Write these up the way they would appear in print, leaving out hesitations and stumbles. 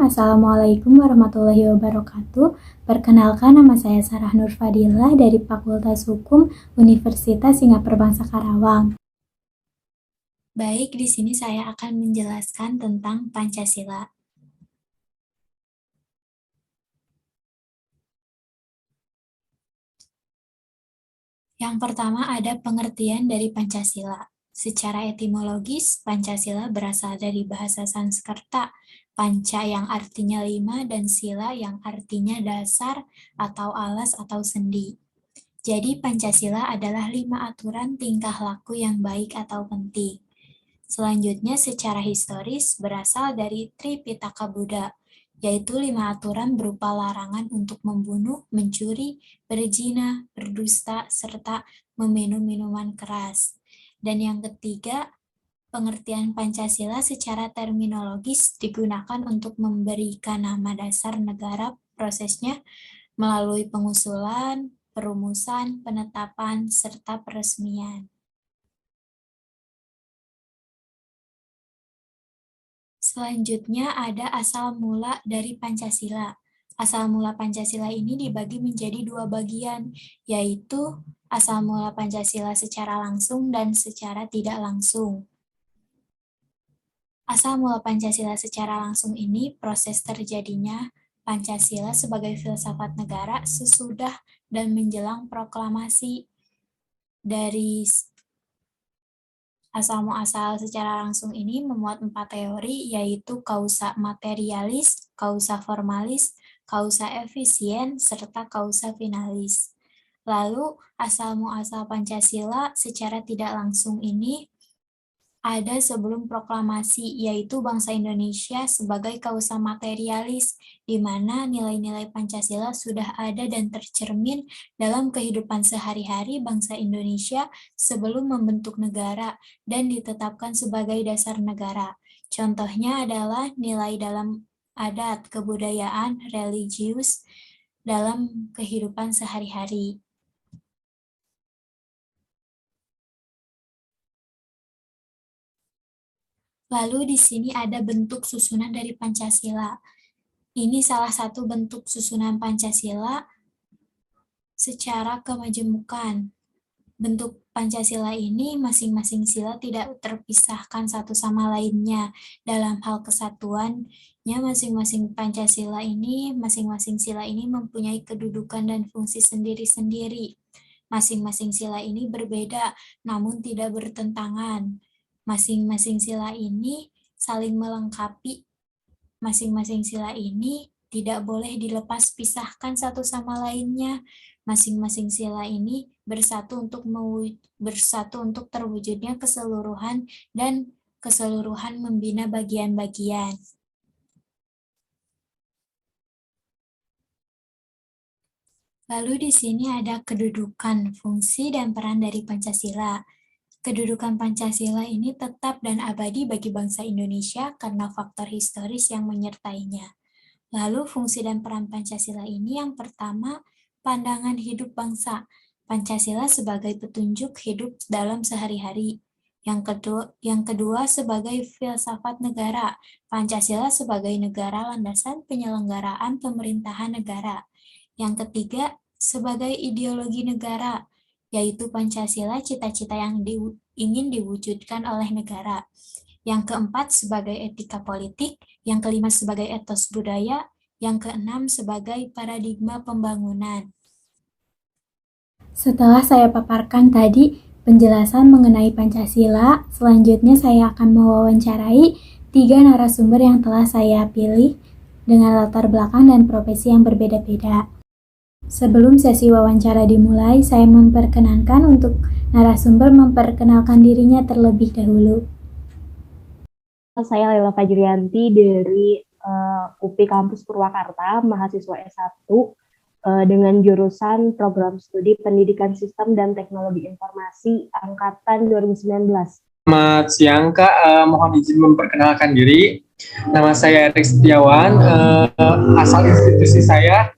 Assalamualaikum warahmatullahi wabarakatuh. Perkenalkan, nama saya Sarah Nur Fadilah dari Fakultas Hukum Universitas Singapura Bangsa Karawang. Baik, di sini saya akan menjelaskan tentang Pancasila. Yang pertama ada pengertian dari Pancasila. Secara etimologis, Pancasila berasal dari bahasa Sanskerta, panca yang artinya 5 dan sila yang artinya dasar atau alas atau sendi. Jadi Pancasila adalah 5 aturan tingkah laku yang baik atau penting. Selanjutnya secara historis berasal dari Tripitaka Buddha, yaitu 5 aturan berupa larangan untuk membunuh, mencuri, berzina, berdusta, serta meminum minuman keras. Dan yang ketiga, pengertian Pancasila secara terminologis digunakan untuk memberikan nama dasar negara, prosesnya melalui pengusulan, perumusan, penetapan, serta peresmian. Selanjutnya ada asal mula dari Pancasila. Asal mula Pancasila ini dibagi menjadi 2 bagian, yaitu asal mula Pancasila secara langsung dan secara tidak langsung. Asal mula Pancasila secara langsung ini proses terjadinya Pancasila sebagai filsafat negara sesudah dan menjelang proklamasi. Dari asal-muasal secara langsung ini memuat 4 teori, yaitu kausa materialis, kausa formalis, kausa efisien, serta kausa finalis. Lalu, asal-muasal Pancasila secara tidak langsung ini ada sebelum proklamasi, yaitu bangsa Indonesia sebagai kausa materialis, di mana nilai-nilai Pancasila sudah ada dan tercermin dalam kehidupan sehari-hari bangsa Indonesia sebelum membentuk negara dan ditetapkan sebagai dasar negara. Contohnya adalah nilai dalam adat, kebudayaan, religius dalam kehidupan sehari-hari. Lalu di sini ada bentuk susunan dari Pancasila. Ini salah satu bentuk susunan Pancasila secara kemajemukan. Bentuk Pancasila ini masing-masing sila tidak terpisahkan satu sama lainnya. Dalam hal kesatuannya masing-masing Pancasila ini, masing-masing sila ini mempunyai kedudukan dan fungsi sendiri-sendiri. Masing-masing sila ini berbeda, namun tidak bertentangan. Masing-masing sila ini saling melengkapi. Masing-masing sila ini tidak boleh dilepas pisahkan satu sama lainnya. Masing-masing sila ini bersatu untuk terwujudnya keseluruhan dan keseluruhan membina bagian-bagian. Lalu di sini ada kedudukan, fungsi, dan peran dari Pancasila. Kedudukan Pancasila ini tetap dan abadi bagi bangsa Indonesia karena faktor historis yang menyertainya. Lalu fungsi dan peran Pancasila ini yang pertama, pandangan hidup bangsa. Pancasila sebagai petunjuk hidup dalam sehari-hari. Yang kedua sebagai filsafat negara. Pancasila sebagai negara landasan penyelenggaraan pemerintahan negara. Yang ketiga sebagai ideologi negara, yaitu Pancasila cita-cita yang ingin diwujudkan oleh negara. Yang keempat sebagai etika politik, yang kelima sebagai etos budaya, yang keenam sebagai paradigma pembangunan. Setelah saya paparkan tadi penjelasan mengenai Pancasila, selanjutnya saya akan mewawancarai 3 narasumber yang telah saya pilih dengan latar belakang dan profesi yang berbeda-beda. Sebelum sesi wawancara dimulai, saya memperkenankan untuk narasumber memperkenalkan dirinya terlebih dahulu. Saya Lela Fajrianti dari UPI Kampus Purwakarta, mahasiswa S1 dengan jurusan Program Studi Pendidikan Sistem dan Teknologi Informasi Angkatan 2019. Selamat siang Kak, mohon izin memperkenalkan diri. Nama saya Erik Setiawan, asal institusi saya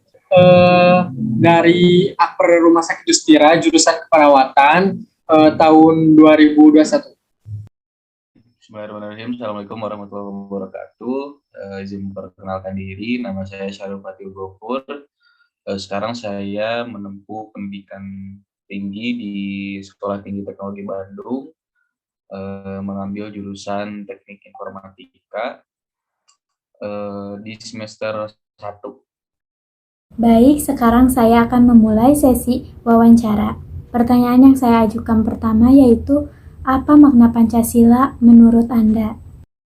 dari Akper Rumah Sakit Justira, jurusan keperawatan tahun 2021. Bismillahirrahmanirrahim. Assalamualaikum warahmatullahi wabarakatuh. Izin memperkenalkan diri, nama saya Syarul Fatil Gofur. Sekarang saya menempuh pendidikan tinggi di Sekolah Tinggi Teknologi Bandung, mengambil jurusan Teknik Informatika di semester 1. Baik, sekarang saya akan memulai sesi wawancara. Pertanyaan yang saya ajukan pertama yaitu, apa makna Pancasila menurut Anda?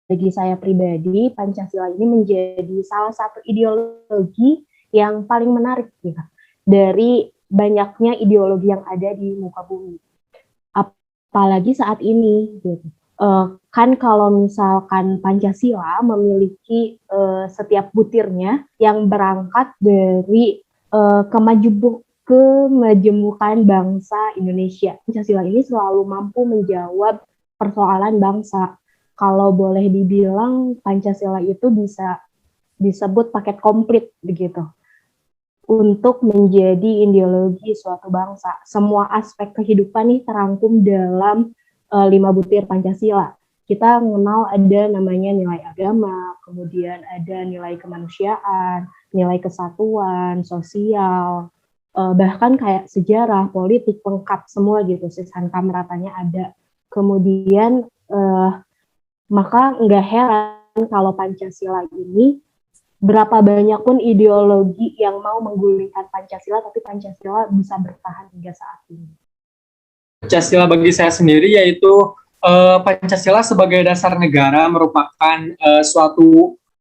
Bagi saya pribadi, Pancasila ini menjadi salah satu ideologi yang paling menarik ya, dari banyaknya ideologi yang ada di muka bumi. Apalagi saat ini, gitu. Kan kalau misalkan Pancasila memiliki setiap butirnya yang berangkat dari kemajemukan bangsa Indonesia. Pancasila ini selalu mampu menjawab persoalan bangsa. Kalau boleh dibilang, Pancasila itu bisa disebut paket komplit begitu untuk menjadi ideologi suatu bangsa. Semua aspek kehidupan nih terangkum dalam 5 butir Pancasila. Kita mengenal ada namanya nilai agama, kemudian ada nilai kemanusiaan, nilai kesatuan, sosial, bahkan kayak sejarah, politik, lengkap semua gitu, sisangka meratanya ada. Kemudian maka nggak heran kalau Pancasila ini berapa banyak pun ideologi yang mau menggulingkan Pancasila, tapi Pancasila bisa bertahan hingga saat ini. Pancasila bagi saya sendiri yaitu Pancasila sebagai dasar negara merupakan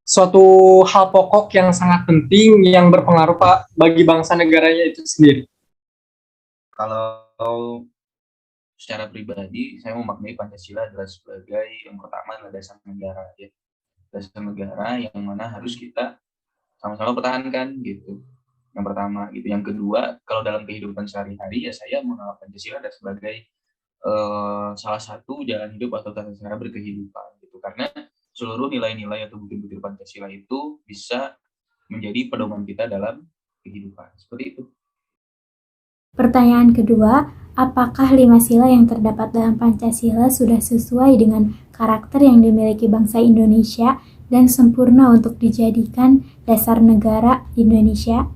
suatu hal pokok yang sangat penting yang berpengaruh bagi bangsa negaranya itu sendiri. Kalau secara pribadi, saya memaknai Pancasila adalah sebagai yang pertama adalah dasar negara, ya. Dasar negara yang mana harus kita sama-sama pertahankan gitu. Yang pertama gitu. Yang kedua, kalau dalam kehidupan sehari-hari ya saya menganggap Pancasila adalah sebagai salah satu jalan hidup atau tata cara berkehidupan gitu. Karena seluruh nilai-nilai atau butir-butir Pancasila itu bisa menjadi pedoman kita dalam kehidupan. Seperti itu. Pertanyaan kedua, apakah 5 sila yang terdapat dalam Pancasila sudah sesuai dengan karakter yang dimiliki bangsa Indonesia dan sempurna untuk dijadikan dasar negara Indonesia?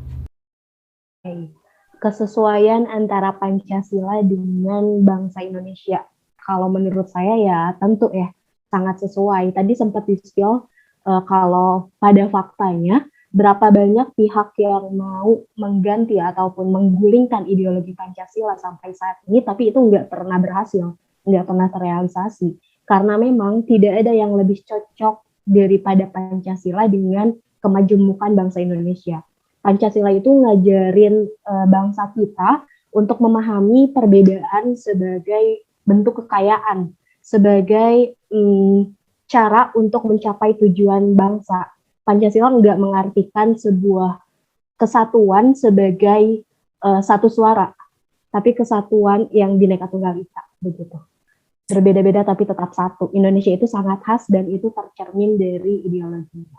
Kesesuaian antara Pancasila dengan bangsa Indonesia. Kalau menurut saya ya tentu ya sangat sesuai. Tadi sempat di-spill kalau pada faktanya berapa banyak pihak yang mau mengganti ataupun menggulingkan ideologi Pancasila sampai saat ini, tapi itu nggak pernah berhasil, nggak pernah terrealisasi. Karena memang tidak ada yang lebih cocok daripada Pancasila dengan kemajemukan bangsa Indonesia. Pancasila itu ngajarin bangsa kita untuk memahami perbedaan sebagai bentuk kekayaan, sebagai cara untuk mencapai tujuan bangsa. Pancasila nggak mengartikan sebuah kesatuan sebagai satu suara, tapi kesatuan yang Bhinneka Tunggal Ika, begitu. Berbeda-beda tapi tetap satu. Indonesia itu sangat khas dan itu tercermin dari ideologinya.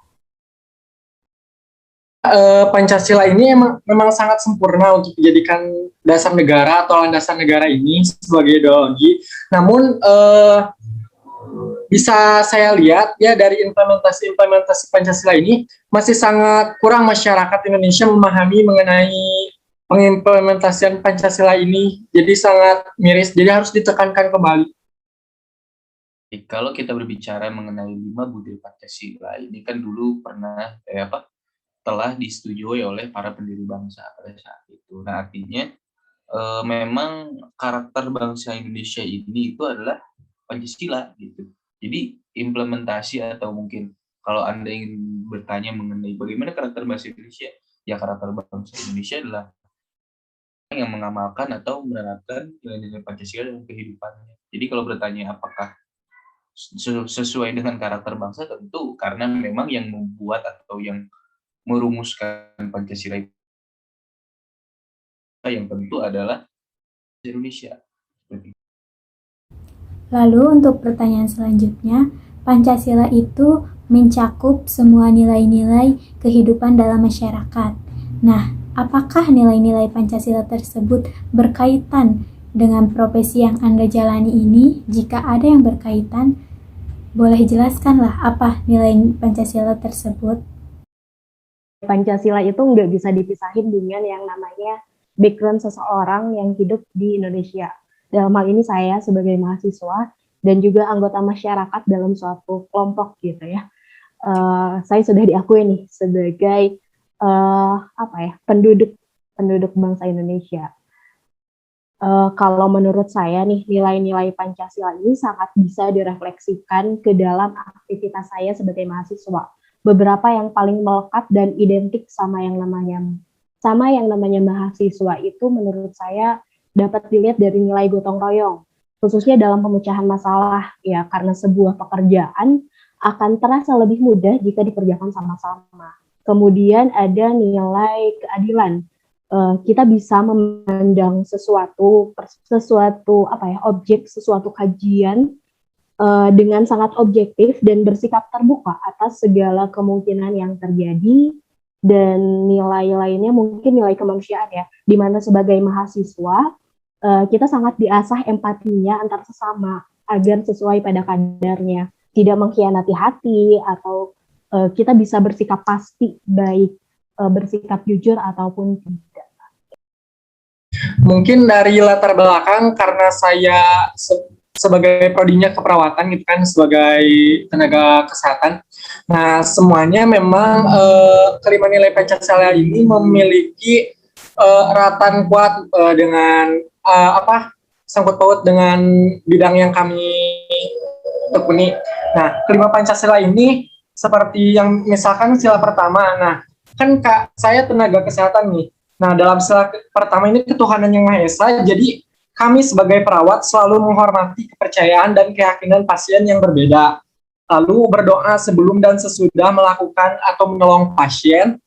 Pancasila ini memang sangat sempurna untuk dijadikan dasar negara atau landasan negara ini sebagai ideologi. Namun bisa saya lihat ya dari implementasi Pancasila ini masih sangat kurang masyarakat Indonesia memahami mengenai pengimplementasian Pancasila ini. Jadi sangat miris. Jadi harus ditekankan kembali. Kalau kita berbicara mengenai 5 butir Pancasila, ini kan dulu pernah telah disetujui oleh para pendiri bangsa pada saat itu. Nah, artinya memang karakter bangsa Indonesia ini itu adalah Pancasila gitu. Jadi implementasi atau mungkin kalau Anda ingin bertanya mengenai bagaimana karakter bangsa Indonesia, ya karakter bangsa Indonesia adalah yang mengamalkan atau menerapkan nilai-nilai Pancasila dalam kehidupannya. Jadi kalau bertanya apakah sesuai dengan karakter bangsa, tentu karena memang yang membuat atau yang merumuskan Pancasila yang tentu adalah Indonesia. Lalu untuk pertanyaan selanjutnya, Pancasila itu mencakup semua nilai-nilai kehidupan dalam masyarakat. Nah, apakah nilai-nilai Pancasila tersebut berkaitan dengan profesi yang Anda jalani ini? Jika ada yang berkaitan, Boleh jelaskanlah apa nilai Pancasila tersebut? Pancasila itu nggak bisa dipisahin dengan yang namanya background seseorang yang hidup di Indonesia. Dalam hal ini saya sebagai mahasiswa dan juga anggota masyarakat dalam suatu kelompok gitu ya. Saya sudah diakui nih sebagai apa ya, penduduk penduduk bangsa Indonesia. Kalau menurut saya nih, nilai-nilai Pancasila ini sangat bisa direfleksikan ke dalam aktivitas saya sebagai mahasiswa. Beberapa yang paling melekat dan identik sama yang namanya mahasiswa itu menurut saya dapat dilihat dari nilai gotong royong, khususnya dalam pemecahan masalah ya, karena sebuah pekerjaan akan terasa lebih mudah jika dikerjakan sama-sama. Kemudian ada nilai keadilan, kita bisa memandang sesuatu apa ya, objek, sesuatu kajian dengan sangat objektif dan bersikap terbuka atas segala kemungkinan yang terjadi. Dan nilai lainnya mungkin nilai kemanusiaan ya, di mana sebagai mahasiswa kita sangat diasah empatinya antar sesama agar sesuai pada kadarnya, tidak mengkhianati hati, atau kita bisa bersikap pasti, baik bersikap jujur ataupun tidak. Mungkin dari latar belakang karena saya sebagai prodinya keperawatan gitu kan, sebagai tenaga kesehatan. Nah, semuanya memang kelima nilai Pancasila ini memiliki eratan kuat dengan sangkut paut dengan bidang yang kami tekuni. Nah, kelima Pancasila ini seperti yang misalkan sila pertama. Nah, kan Kak, saya tenaga kesehatan nih. Nah, dalam sila pertama ini ketuhanan yang Maha Esa, jadi kami sebagai perawat selalu menghormati kepercayaan dan keyakinan pasien yang berbeda. Lalu berdoa sebelum dan sesudah melakukan atau menolong pasien,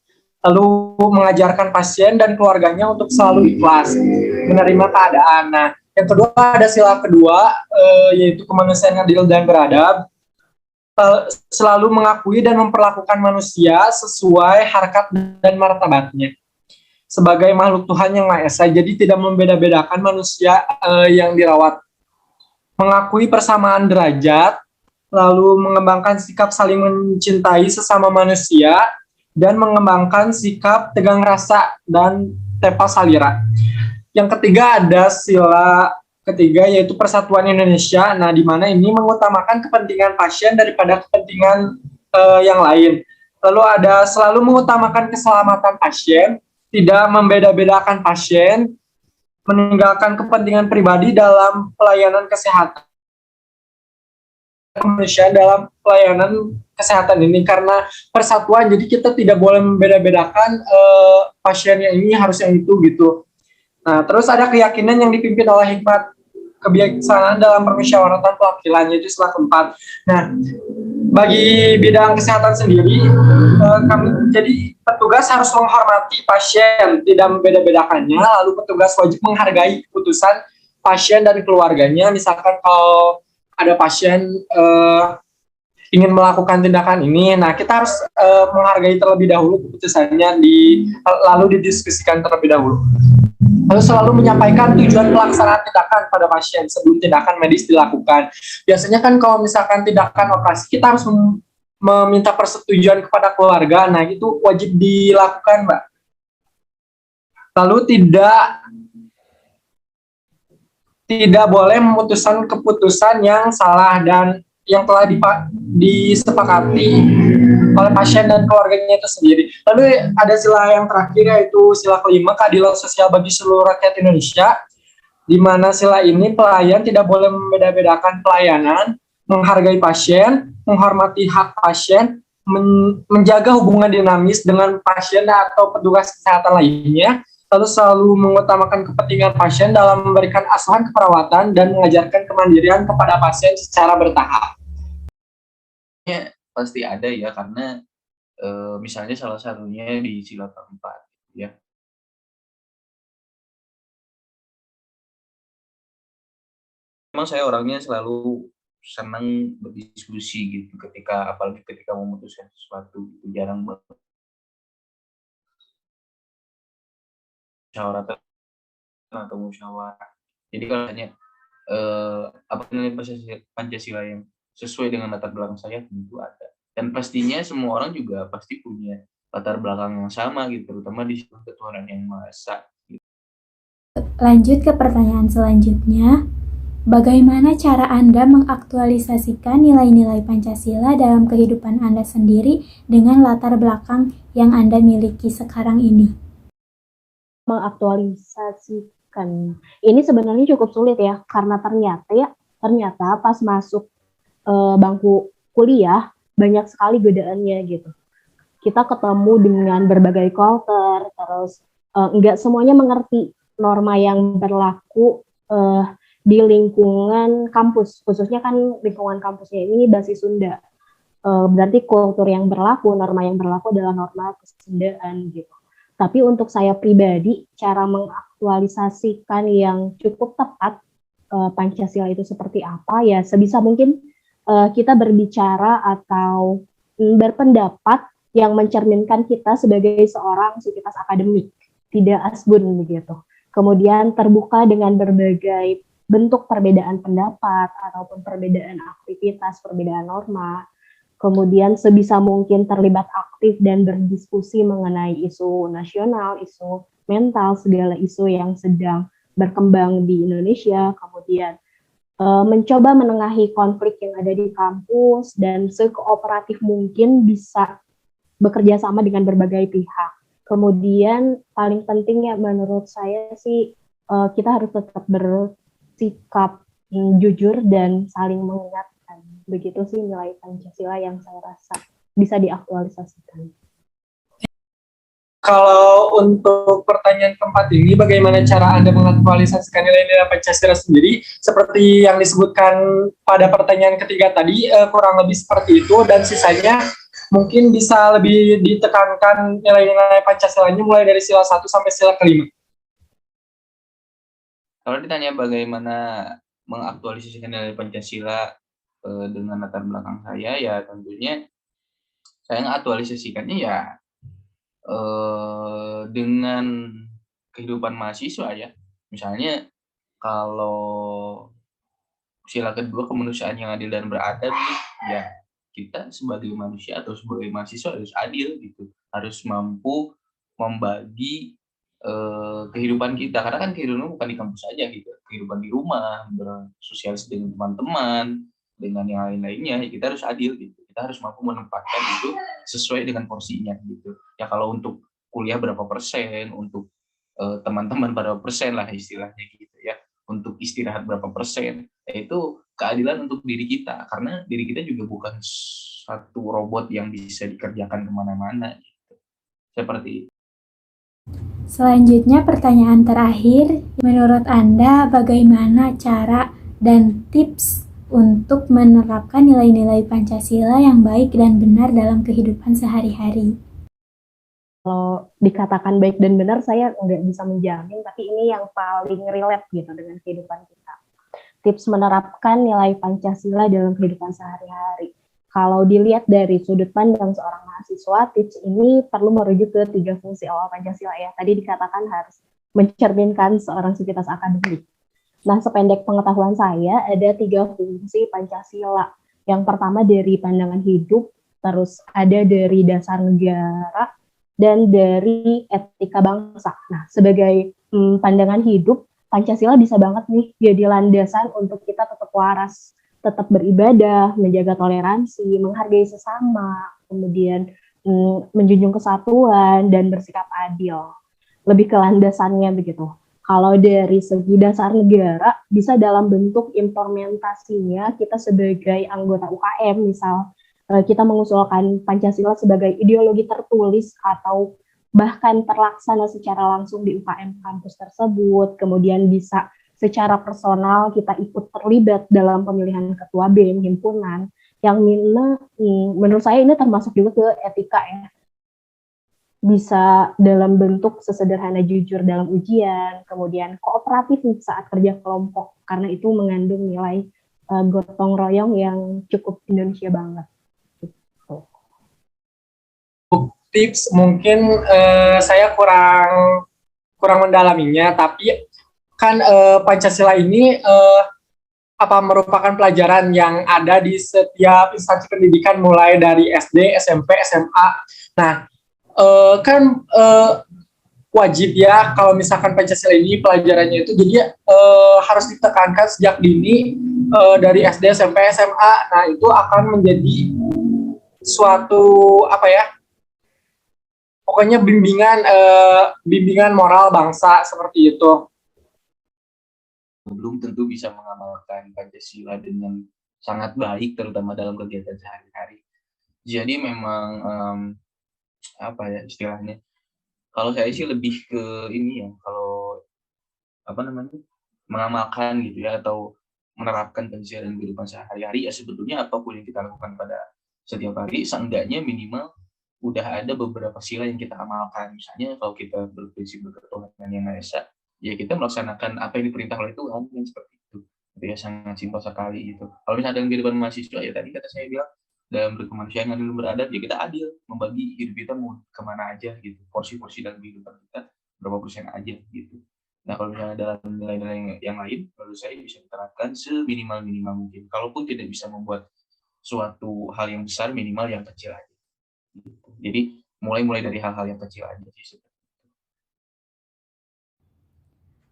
lalu mengajarkan pasien dan keluarganya untuk selalu ikhlas menerima keadaan. Nah, yang kedua ada sila kedua, yaitu kemanusiaan yang adil dan beradab, selalu mengakui dan memperlakukan manusia sesuai harkat dan martabatnya sebagai makhluk Tuhan yang Maha Esa, jadi tidak membeda-bedakan manusia yang dirawat. Mengakui persamaan derajat, lalu mengembangkan sikap saling mencintai sesama manusia, dan mengembangkan sikap tegang rasa dan tepa salira. Yang ketiga ada sila ketiga, yaitu Persatuan Indonesia. Nah, di mana ini mengutamakan kepentingan pasien daripada kepentingan yang lain. Lalu ada selalu mengutamakan keselamatan pasien, tidak membeda-bedakan pasien, meninggalkan kepentingan pribadi dalam pelayanan kesehatan kemanusiaan dalam pelayanan kesehatan ini, karena persatuan, jadi kita tidak boleh membeda-bedakan pasien yang ini harus yang itu gitu. Nah, terus ada keyakinan yang dipimpin oleh hikmat kebijaksanaan dalam permusyawaratan perwakilan, yaitu sila keempat. Nah, bagi bidang kesehatan sendiri, kami jadi petugas harus menghormati pasien, tidak membeda-bedakannya. Lalu petugas wajib menghargai keputusan pasien dan keluarganya. Misalkan kalau ada pasien ingin melakukan tindakan ini, nah kita harus menghargai terlebih dahulu keputusannya, lalu didiskusikan terlebih dahulu. Lalu selalu menyampaikan tujuan pelaksanaan tindakan pada pasien sebelum tindakan medis dilakukan. Biasanya kan kalau misalkan tindakan operasi, kita harus meminta persetujuan kepada keluarga. Nah, itu wajib dilakukan, Mbak. Lalu tidak boleh memutuskan keputusan yang salah dan yang telah disepakati oleh pasien dan keluarganya itu sendiri. Lalu ada sila yang terakhir, yaitu sila kelima, keadilan sosial bagi seluruh rakyat Indonesia, di mana sila ini pelayan tidak boleh membeda-bedakan pelayanan, menghargai pasien, menghormati hak pasien, menjaga hubungan dinamis dengan pasien atau petugas kesehatan lainnya, lalu selalu mengutamakan kepentingan pasien dalam memberikan asuhan keperawatan dan mengajarkan kemandirian kepada pasien secara bertahap. Ya, pasti ada ya, karena misalnya salah satunya di sila keempat ya. Memang saya orangnya selalu senang berdiskusi gitu, apalagi ketika memutuskan sesuatu, itu jarang banget musyawarah atau musyawarah. Jadi kalau tanya apa nilai Pancasila yang sesuai dengan latar belakang saya tentu ada. Dan pastinya semua orang juga pasti punya latar belakang yang sama gitu, terutama di Tuhan yang Maha Esa. Lanjut ke pertanyaan selanjutnya. Bagaimana cara Anda mengaktualisasikan nilai-nilai Pancasila dalam kehidupan Anda sendiri dengan latar belakang yang Anda miliki sekarang ini? Mengaktualisasikan ini sebenarnya cukup sulit ya, karena ternyata pas masuk bangku kuliah banyak sekali godaannya gitu. Kita ketemu dengan berbagai kultur, terus nggak semuanya mengerti norma yang berlaku di lingkungan kampus, khususnya kan lingkungan kampusnya ini basis Sunda. Berarti kultur yang berlaku, norma yang berlaku adalah norma kesundaan gitu. Tapi untuk saya pribadi, cara mengaktualisasikan yang cukup tepat Pancasila itu seperti apa, ya sebisa mungkin kita berbicara atau berpendapat yang mencerminkan kita sebagai seorang sivitas akademik, tidak asbun begitu. Kemudian terbuka dengan berbagai bentuk perbedaan pendapat ataupun perbedaan aktivitas, perbedaan norma. Kemudian sebisa mungkin terlibat aktif dan berdiskusi mengenai isu nasional, isu mental, segala isu yang sedang berkembang di Indonesia. Kemudian mencoba menengahi konflik yang ada di kampus dan sekooperatif mungkin bisa bekerja sama dengan berbagai pihak. Kemudian paling pentingnya menurut saya sih kita harus tetap bersikap jujur dan saling mengingatkan. Begitu sih nilai Pancasila yang saya rasa bisa diaktualisasikan. Kalau untuk pertanyaan keempat ini, bagaimana cara Anda mengaktualisasikan nilai-nilai Pancasila sendiri? Seperti yang disebutkan pada pertanyaan ketiga tadi, kurang lebih seperti itu, dan sisanya mungkin bisa lebih ditekankan nilai-nilai Pancasila-nya mulai dari sila 1 sampai sila kelima. Kalau ditanya bagaimana mengaktualisasikan nilai Pancasila dengan latar belakang saya, ya tentunya saya mengaktualisasikannya ya dengan kehidupan mahasiswa ya. Misalnya kalau sila kedua kemanusiaan yang adil dan beradab, ya kita sebagai manusia atau sebagai mahasiswa harus adil gitu, harus mampu membagi kehidupan kita, karena kan kehidupan bukan di kampus saja gitu, kehidupan di rumah, bersosialisasi dengan teman-teman, dengan yang lain-lainnya, kita harus adil gitu, kita harus mampu menempatkan itu sesuai dengan porsinya gitu. Ya kalau untuk kuliah berapa persen, untuk teman-teman berapa persen lah istilahnya gitu ya, untuk istirahat berapa persen, itu keadilan untuk diri kita, karena diri kita juga bukan satu robot yang bisa dikerjakan kemana-mana gitu. Seperti itu. Selanjutnya pertanyaan terakhir, menurut Anda bagaimana cara dan tips untuk menerapkan nilai-nilai Pancasila yang baik dan benar dalam kehidupan sehari-hari? Kalau dikatakan baik dan benar, saya nggak bisa menjamin, tapi ini yang paling relate gitu dengan kehidupan kita. Tips menerapkan nilai Pancasila dalam kehidupan sehari-hari. Kalau dilihat dari sudut pandang seorang mahasiswa, tips ini perlu merujuk ke 3 fungsi awal Pancasila ya. Tadi dikatakan harus mencerminkan seorang sivitas akademik. Nah, sependek pengetahuan saya, ada 3 fungsi Pancasila. Yang pertama dari pandangan hidup, terus ada dari dasar negara, dan dari etika bangsa. Nah, sebagai pandangan hidup, Pancasila bisa banget nih jadi landasan untuk kita tetap waras, tetap beribadah, menjaga toleransi, menghargai sesama, kemudian menjunjung kesatuan, dan bersikap adil. Lebih ke landasannya begitu. Kalau dari segi dasar negara, bisa dalam bentuk implementasinya kita sebagai anggota UKM, misal kita mengusulkan Pancasila sebagai ideologi tertulis atau bahkan terlaksana secara langsung di UKM kampus tersebut, kemudian bisa secara personal kita ikut terlibat dalam pemilihan ketua BEM, himpunan, yang menurut saya ini termasuk juga ke etika ya. Bisa dalam bentuk sesederhana jujur dalam ujian, kemudian kooperatif saat kerja kelompok, karena itu mengandung nilai gotong royong yang cukup Indonesia banget. Tips mungkin saya kurang mendalaminya, tapi kan Pancasila ini apa merupakan pelajaran yang ada di setiap instansi pendidikan mulai dari SD, SMP, SMA. Nah, kan wajib ya kalau misalkan Pancasila ini pelajarannya itu jadi harus ditekankan sejak dini dari SD, SMP, SMA. Nah, itu akan menjadi suatu apa ya? Pokoknya bimbingan moral bangsa seperti itu. Belum tentu bisa mengamalkan Pancasila dengan sangat baik, terutama dalam kegiatan sehari-hari. Jadi memang apa ya istilahnya? Kalau saya sih lebih ke ini ya, kalau apa namanya mengamalkan gitu ya atau menerapkan Pancasila dalam kehidupan sehari-hari ya sebetulnya apapun yang kita lakukan pada setiap hari, seenggaknya minimal udah ada beberapa sila yang kita amalkan. Misalnya kalau kita berprinsip berketuhanan yang Maha Esa, ya kita melaksanakan apa yang diperintah oleh Tuhan, kan seperti itu. Itu ya sangat simpel sekali itu. Kalau misalnya dalam kehidupan mahasiswa, ya tadi kata saya bilang, dalam berkemanusiaan adil beradab, ya kita adil, membagi hidup kita mau kemana aja gitu. Porsi-porsi dalam kehidupan kita, berapa persen aja gitu. Nah kalau misalnya dalam nilai-nilai yang lain, menurut saya bisa diterapkan seminimal-minimal mungkin. Kalaupun tidak bisa membuat suatu hal yang besar, minimal yang kecil aja. Jadi mulai dari hal-hal yang kecil aja sih.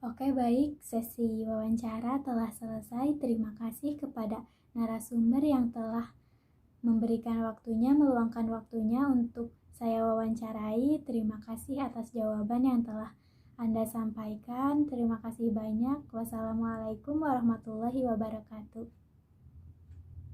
Oke, baik. Sesi wawancara telah selesai. Terima kasih kepada narasumber yang telah memberikan waktunya, meluangkan waktunya untuk saya wawancarai. Terima kasih atas jawaban yang telah Anda sampaikan. Terima kasih banyak. Wassalamualaikum warahmatullahi wabarakatuh.